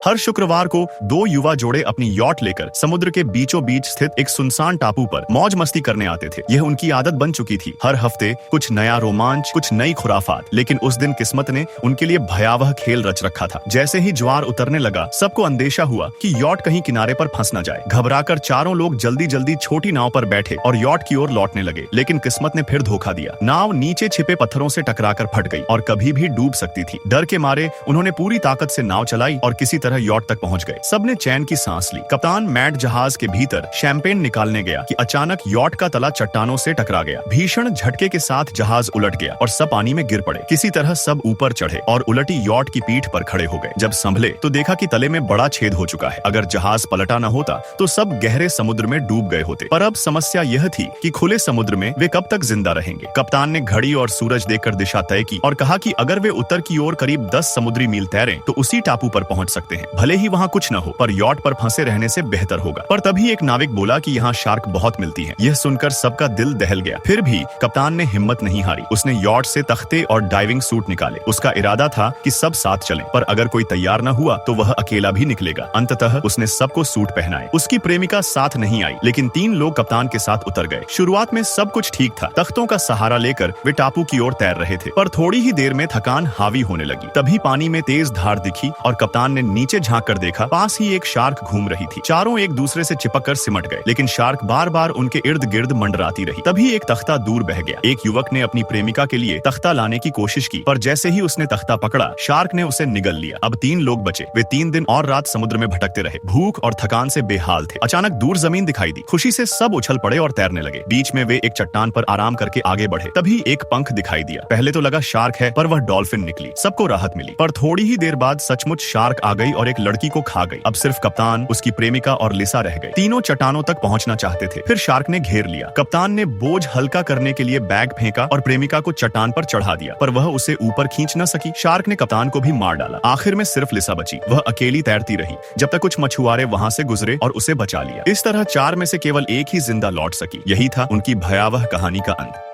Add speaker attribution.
Speaker 1: हर शुक्रवार को दो युवा जोड़े अपनी यॉट लेकर समुद्र के बीचों बीच स्थित एक सुनसान टापू पर मौज मस्ती करने आते थे। यह उनकी आदत बन चुकी थी। हर हफ्ते कुछ नया रोमांच, कुछ नई खुराफात। लेकिन उस दिन किस्मत ने उनके लिए भयावह खेल रच रखा था। जैसे ही ज्वार उतरने लगा, सबको अंदेशा हुआ कि यॉट कहीं किनारे पर फंस न जाए। घबराकर चारों लोग जल्दी जल्दी छोटी नाव पर बैठे और यॉट की ओर लौटने लगे। लेकिन किस्मत ने फिर धोखा दिया। नाव नीचे छिपे पत्थरों से टकराकर फट गई और कभी भी डूब सकती थी। डर के मारे उन्होंने पूरी ताकत से नाव चलाई और किसी तरह यॉट तक पहुंच गए। सबने चैन की सांस ली। कप्तान मैट जहाज के भीतर शैंपेन निकालने गया कि अचानक यॉट का तला चट्टानों से टकरा गया। भीषण झटके के साथ जहाज उलट गया और सब पानी में गिर पड़े। किसी तरह सब ऊपर चढ़े और उलटी यॉट की पीठ पर खड़े हो गए। जब संभले तो देखा कि तले में बड़ा छेद हो चुका है। अगर जहाज पलटा न होता तो सब गहरे समुद्र में डूब गए होते। पर अब समस्या यह थी कि खुले समुद्र में वे कब तक जिंदा रहेंगे। कप्तान ने घड़ी और सूरज देखकर दिशा तय की और कहा कि अगर वे उत्तर की ओर करीब 10 समुद्री मील तैरें तो उसी टापू पर पहुंच सकते हैं। भले ही वहां कुछ न हो, पर यॉट पर फंसे रहने से बेहतर होगा। पर तभी एक नाविक बोला कि यहाँ शार्क बहुत मिलती हैं। यह सुनकर सबका दिल दहल गया। फिर भी कप्तान ने हिम्मत नहीं हारी। उसने यॉट से तख्ते और डाइविंग सूट निकाले। उसका इरादा था कि सब साथ चलें, पर अगर कोई तैयार न हुआ तो वह अकेला भी निकलेगा। अंततः उसने सबको सूट पहनाए। उसकी प्रेमिका साथ नहीं आई, लेकिन 3 लोग कप्तान के साथ उतर गए। शुरुआत में सब कुछ ठीक था। तख्तों का सहारा लेकर वे टापू की ओर तैर रहे थे, पर थोड़ी ही देर में थकान हावी होने लगी। तभी पानी में तेज धार दिखी और कप्तान ने नीचे झांक कर देखा। पास ही एक शार्क घूम रही थी। चारों एक दूसरे से चिपक कर सिमट गए, लेकिन शार्क बार बार उनके इर्द गिर्द मंडराती रही। तभी एक तख्ता दूर बह गया। एक युवक ने अपनी प्रेमिका के लिए तख्ता लाने की कोशिश की, पर जैसे ही उसने तख्ता पकड़ा, शार्क ने उसे निगल लिया। अब 3 लोग बचे। वे 3 दिन और रात समुद्र में भटकते रहे। भूख और थकान से बेहाल थे। अचानक दूर जमीन दिखाई दी। खुशी से सब उछल पड़े और तैरने लगे। बीच में वे एक चट्टान पर आराम करके आगे बढ़े। तभी एक पंख दिखाई दिया। पहले तो लगा शार्क है, पर वह डॉल्फिन निकली। सबको राहत मिली। पर थोड़ी ही देर बाद सचमुच शार्क आ गई और एक लड़की को खा गई। अब सिर्फ कप्तान, उसकी प्रेमिका और लिसा रह गए। तीनों चट्टानों तक पहुंचना चाहते थे। फिर शार्क ने घेर लिया। कप्तान ने बोझ हल्का करने के लिए बैग फेंका और प्रेमिका को चट्टान पर चढ़ा दिया, पर वह उसे ऊपर खींच न सकी। शार्क ने कप्तान को भी मार डाला। आखिर में सिर्फ लिसा बची। वह अकेली तैरती रही जब तक कुछ मछुआरे वहां से गुजरे और उसे बचा लिया। इस तरह 4 में से केवल एक ही जिंदा लौट सकी। यही था उनकी भयावह कहानी का अंत।